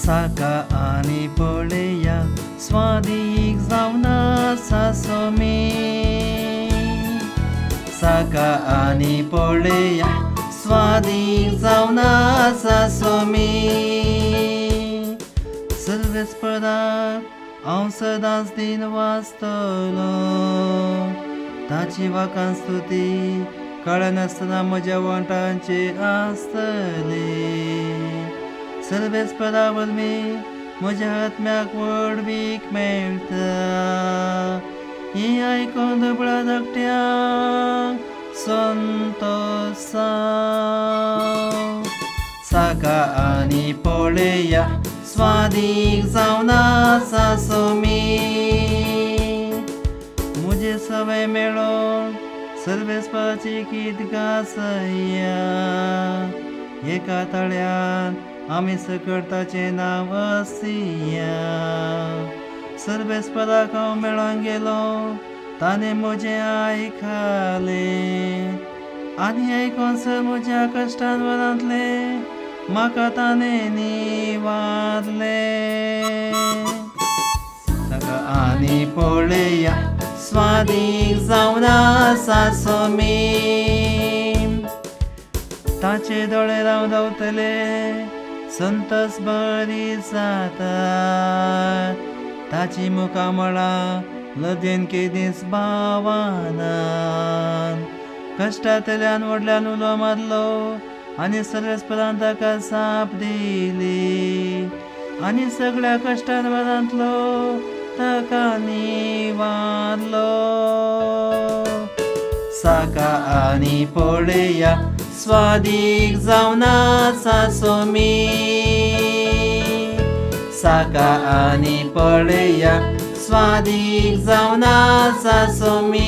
साका आणि पळया स्वादीक जावन सासो मी साका आणि पळया स्वादीक जावन सासो मी सर्वेच पदार्थ हांव सदांच दिन वाचतलो ताची वाखाण स्तुती कळनासतना म्हज्या वंटांचे आसतले सर्वेच पदा वरवीं म्हज्या आत्म्याक व्हड वीख मेळटा ही आयकून दुबळ्या धाकट्यांक संतोष साका आणि पळया स्वादीक जावन सासो मी म्हजे सवय मेळोन सर्वेस्पाची गीत गासया एका तळ्यान आमी सकट ताचें नांव आसया सर्वेस्पदाक हांव मेळोंक गेलो ताणें म्हजें आयकलें आनी आयकोन सर म्हज्या कश्टान वरांतलें म्हाका ताणें निवारलें साका आनी पळया स्वादीक जावन सासो मी ताचे दोळे रावतले संतोष बरी जाता ताची मुखामळां लदेन केदीस भावानान कश्टांतल्यान व्हडल्यान उलो मारलो आनी सर्वेस्पदान ताका साप दिली आनी सगळ्या कश्टान वरांतलो ताका निवारलो साका आनी पळया स्वादीक जावन सासो मी साका आनी पळया स्वादीक जावन सासो मी